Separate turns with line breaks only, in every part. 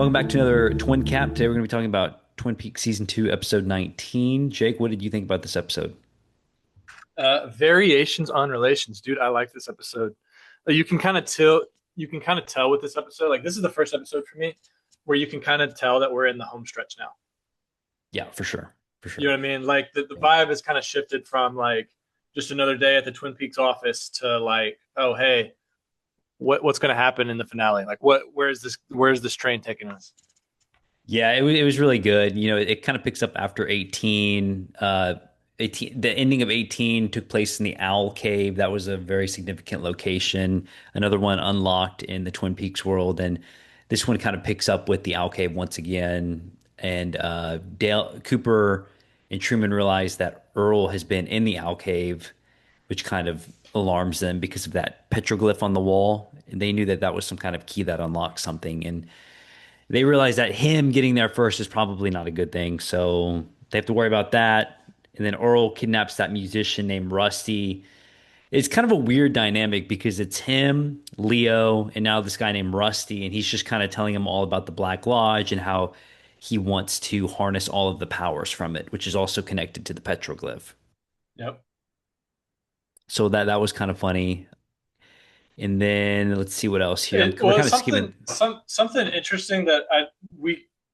Welcome back to another Twin Cap. Today we're going to be talking about Twin Peaks Season 2, Episode 19. Jake, what did you think about this episode?
Variations on relations, dude. I like this episode. You can kind of tell. You can kind of tell with this episode. Like this is the first episode for me where you can kind of tell that we're in the home stretch now.
Yeah, for sure. For
You know
sure.
what I mean? Like the vibe has kind of shifted from like just another day at the Twin Peaks office to like, oh hey, what's going to happen in the finale? Like where's this train taking us?
Yeah, it was really good. It kind of picks up after 18. 18. The ending of 18 took place in the Owl Cave. That was a very significant location. Another one unlocked in the Twin Peaks world. And this one kind of picks up with the Owl Cave once again. And Dale Cooper and Truman realize that Earl has been in the Owl Cave, which kind of alarms them because of that petroglyph on the wall. And they knew that that was some kind of key that unlocked something. And they realize that him getting there first is probably not a good thing. So they have to worry about that. And then Earl kidnaps that musician named Rusty. It's kind of a weird dynamic because it's him, Leo, and now this guy named Rusty. And he's just kind of telling him all about the Black Lodge and how he wants to harness all of the powers from it, which is also connected to the petroglyph.
Yep.
So that was kind of funny. And then let's see what else here. We're
Well,
kind of
something
skipping.
something interesting that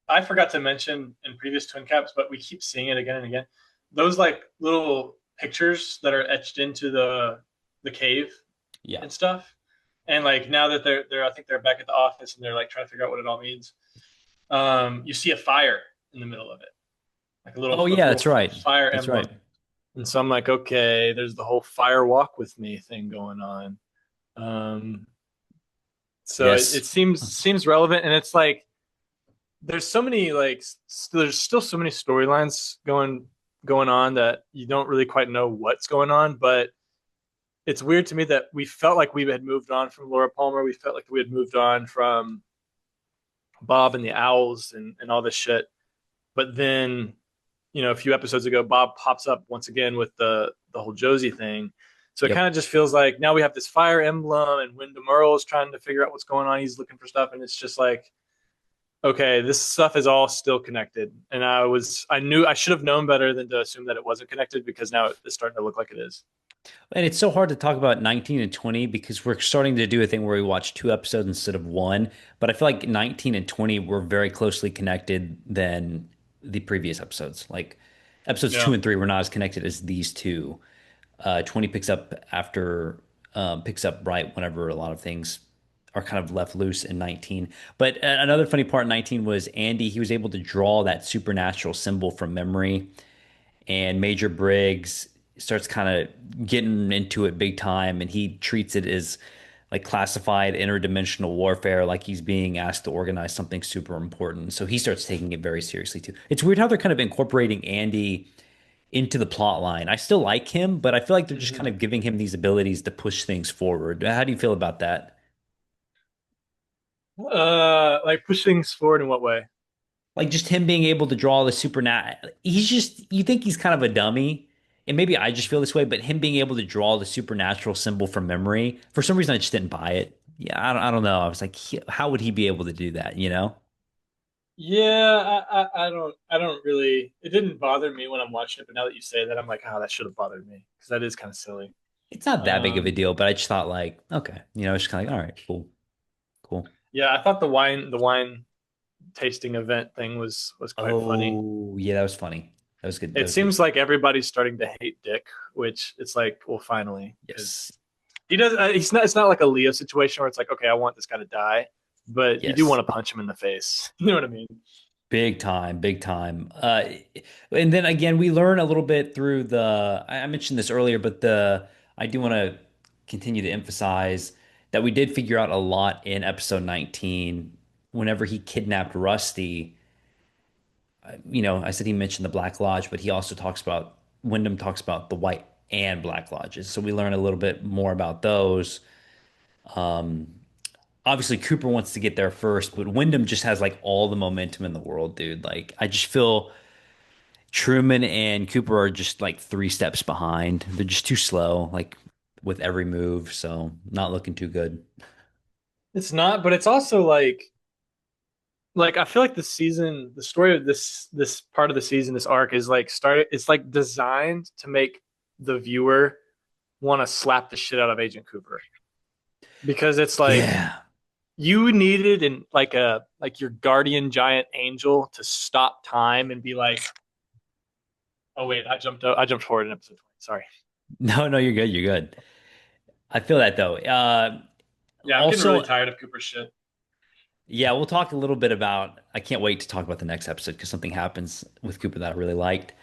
I forgot to mention in previous Twin Caps, but we keep seeing it again and again. Those like little pictures that are etched into the cave
Yeah.
and stuff. And like now that they're I think they're back at the office and they're like trying to figure out what it all means. You see a fire in the middle of it, like
Oh
a
yeah,
little
that's right.
fire
That's
emblem.
right.
And so I'm like, okay, there's the whole fire walk with me thing going on. Um, so it
Yes.
seems relevant, and it's like there's so many there's still so many storylines going on that you don't really quite know what's going on. But it's weird to me that we felt like we had moved on from Laura Palmer. We felt like we had moved on from Bob and the Owls and all this shit. But then, a few episodes ago, Bob pops up once again with the whole Josie thing. So it
Yep.
kind of just feels like now we have this fire emblem, and Wyndham Earl is trying to figure out what's going on. He's looking for stuff, and it's just like, okay, this stuff is all still connected. And I knew I should have known better than to assume that it wasn't connected because now it's starting to look like it is.
And it's so hard to talk about 19 and 20 because we're starting to do a thing where we watch two episodes instead of one. But I feel like 19 and 20 were very closely connected than the previous episodes. Like episodes two
Yeah.
and three were not as connected as these two. 20 picks up right whenever a lot of things are kind of left loose in 19. But another funny part in 19 was Andy, he was able to draw that supernatural symbol from memory, and Major Briggs starts kind of getting into it big time, and he treats it as like classified interdimensional warfare, like he's being asked to organize something super important. So he starts taking it very seriously too. It's weird how they're kind of incorporating Andy into the plot line. I still like him, but I feel like they're just kind
Mm-hmm.
of giving him these abilities to push things forward. How do you feel about that?
Like push things forward in what way?
Like just him being able to draw the supernatural. He's just, you think he's kind of a dummy. And maybe I just feel this way, but him being able to draw the supernatural symbol from memory, for some reason, I just didn't buy it. Yeah, I don't know. I was like, how would he be able to do that? You know?
Yeah, I don't really. It didn't bother me when I'm watching it, but now that you say that, I'm like, oh, that should have bothered me because that is kind of silly.
It's not that big of a
Um,
deal, but I just thought like, okay, it's just kind of like, all right, cool, cool.
yeah, I thought the wine tasting event thing was quite funny.
Oh, yeah, that was funny. That was good. That
It
was good.
seems like everybody's starting to hate Dick, which it's like, well, finally,
Yes.
because he does. He's not. It's not like a Leo situation where it's like, okay, I want this guy to die, but you do
Yes.
want to punch him in the face. You know what I mean?
Big time, big time. And then again, we learn a little bit through I mentioned this earlier, but I do want to continue to emphasize that we did figure out a lot in episode 19. Whenever he kidnapped Rusty, I said he mentioned the Black Lodge, but he also Wyndham talks about the White and Black Lodges. So we learn a little bit more about those. Obviously Cooper wants to get there first, but Wyndham just has like all the momentum in the world, dude. Like I just feel Truman and Cooper are just like three steps behind. They're just too slow, like with every move. So not looking too good.
It's not, but it's also like like I feel like the story of this part of the season, this arc is like started. It's like designed to make the viewer want to slap the shit out of Agent Cooper because it's like
Yeah.
you needed in like a like your guardian giant angel to stop time and be like, oh wait, I jumped forward in episode 20. Sorry.
No, no, you're good. You're good. I feel that though.
Yeah, I'm getting really
Also,
tired of Cooper's shit.
yeah, we'll talk a little bit about. I can't wait to talk about the next episode because something happens with Cooper that I really liked.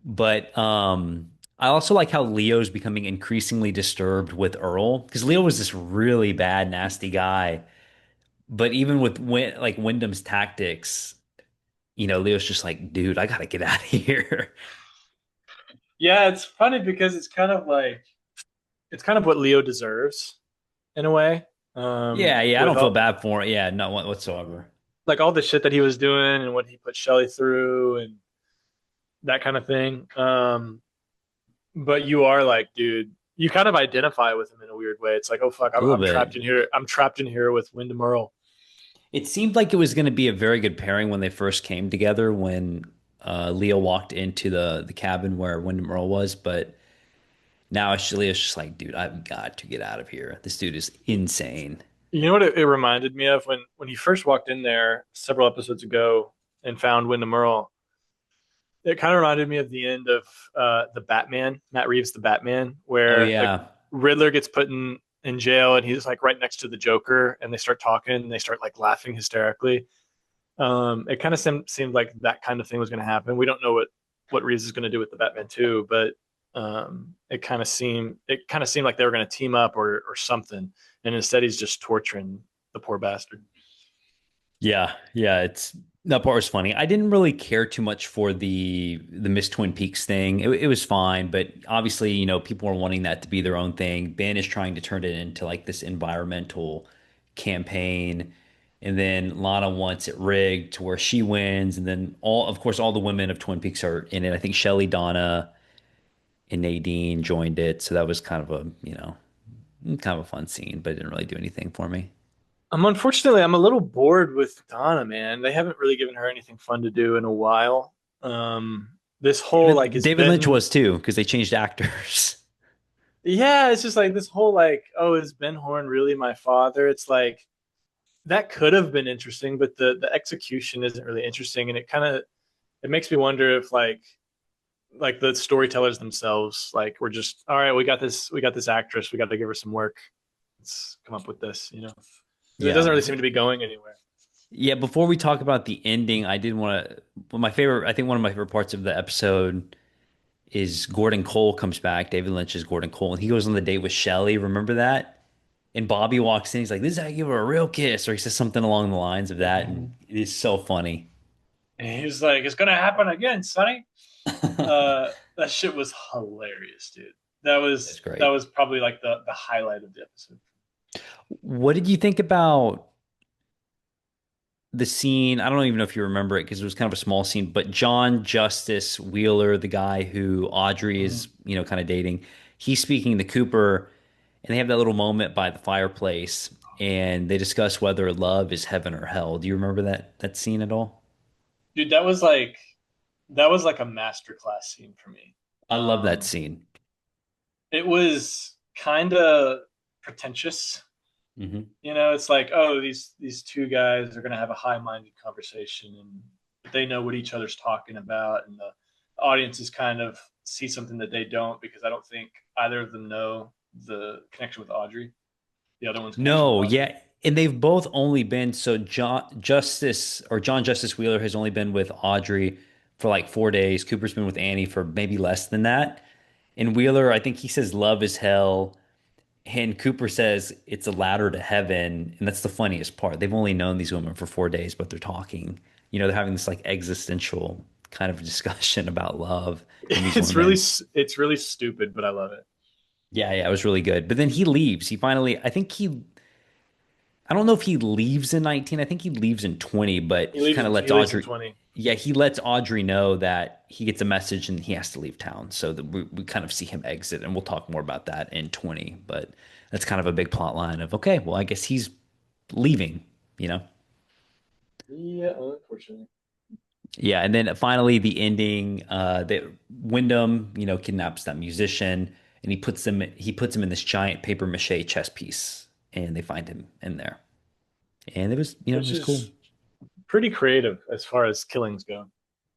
But I also like how Leo's becoming increasingly disturbed with Earl because Leo was this really bad, nasty guy. But even with like Wyndham's tactics, Leo's just like, dude, I gotta get out of here.
Yeah, it's funny because it's kind of what Leo deserves in a way.
Yeah, yeah, I
With
don't feel
all
bad for it. Yeah, no whatsoever.
like all the shit that he was doing and what he put Shelly through and that kind of thing. But you are like, dude, you kind of identify with him in a weird way. It's like, oh fuck,
A little
I'm trapped
bit.
in here. I'm trapped in here with Wyndham Earl.
It seemed like it was going to be a very good pairing when they first came together when Leo walked into the cabin where Wyndham Earl was, but now Leo's just like, dude, I've got to get out of here. This dude is insane.
You know what it reminded me of when he first walked in there several episodes ago and found Wyndham Earl. It kind of reminded me of the end of the Batman, Matt Reeves, the Batman,
Oh
where like
yeah.
Riddler gets put in jail and he's like right next to the Joker, and they start talking and they start like laughing hysterically. It kind of seemed like that kind of thing was going to happen. We don't know what Reeves is going to do with the Batman too, but it kind of seemed like they were going to team up or something, and instead he's just torturing the poor bastard.
Yeah, yeah, it's that part was funny. I didn't really care too much for the Miss Twin Peaks thing. It was fine, but obviously, people are wanting that to be their own thing. Ben is trying to turn it into like this environmental campaign, and then Lana wants it rigged to where she wins, and then of course, all the women of Twin Peaks are in it. I think Shelley, Donna, and Nadine joined it, so that was kind of a fun scene, but it didn't really do anything for me.
Unfortunately, I'm a little bored with Donna, man. They haven't really given her anything fun to do in a while. This whole like is
David Lynch
Ben
was too, because they changed actors.
yeah, it's just like this whole like, oh, is Ben Horn really my father? It's like that could have been interesting, but the execution isn't really interesting, and it makes me wonder if like the storytellers themselves like we're just all right, we got this actress, we got to give her some work. Let's come up with this, you know. It
Yeah.
doesn't really seem to be going anywhere.
Yeah, before we talk about the ending, I did want to. Well, I think one of my favorite parts of the episode is Gordon Cole comes back. David Lynch's Gordon Cole, and he goes on the date with Shelley. Remember that? And Bobby walks in. He's like, "This is how you give her a real kiss," or he says something along the lines of that, and it is so funny.
And he was like, "It's gonna happen again, Sonny." That shit was hilarious, dude.
It's
That
great.
was probably like the highlight of the episode.
What did you think about the scene? I don't even know if you remember it because it was kind of a small scene, but John Justice Wheeler, the guy who Audrey
Mm.
is, kind of dating, he's speaking to Cooper, and they have that little moment by the fireplace, and they discuss whether love is heaven or hell. Do you remember that scene at all?
Dude, that was like a masterclass scene for me.
I love that
Um,
scene.
it was kind of pretentious.
Hmm.
You know, it's like, oh, these two guys are gonna have a high-minded conversation, and they know what each other's talking about, and the audiences kind of see something that they don't because I don't think either of them know the connection with Audrey, the other one's connection with
No,
Audrey.
yeah, and they've both only been so John Justice Wheeler has only been with Audrey for like 4 days. Cooper's been with Annie for maybe less than that. And Wheeler, I think he says love is hell. And Cooper says it's a ladder to heaven. And that's the funniest part. They've only known these women for 4 days, but they're talking. They're having this like existential kind of discussion about love and these
It's really
women.
it's really stupid, but I love it.
Yeah, yeah, it was really good. But then he leaves. I don't know if he leaves in 19. I think he leaves in 20, but he kind of
He
lets
leaves in
Audrey,
20.
yeah, he lets Audrey know that he gets a message and he has to leave town. So that we kind of see him exit, and we'll talk more about that in 20. But that's kind of a big plot line of, okay, well, I guess he's leaving, you know?
Yeah, unfortunately.
Yeah, and then finally the ending, that Wyndham, kidnaps that musician and he puts him in this giant paper mache chess piece and they find him in there. And it
Which
was cool.
is pretty creative as far as killings go.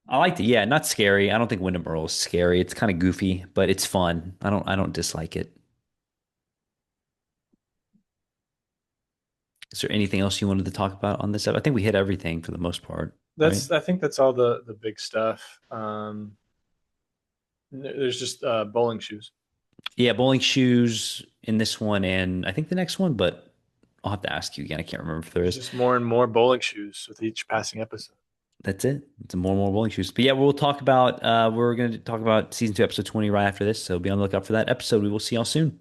I liked it. Yeah, not scary. I don't think Wyndham Earl is scary. It's kind of goofy, but it's fun. I don't dislike it. Is there anything else you wanted to talk about on this? I think we hit everything for the most part, right?
I think that's all the big stuff. There's just bowling shoes.
Yeah, bowling shoes in this one and I think the next one, but I'll have to ask you again. I can't remember if there
There's
is.
just more and more bowling shoes with each passing episode.
That's it. It's more and more bowling shoes. But yeah, we're going to talk about season 2, episode 20 right after this. So be on the lookout for that episode. We will see y'all soon.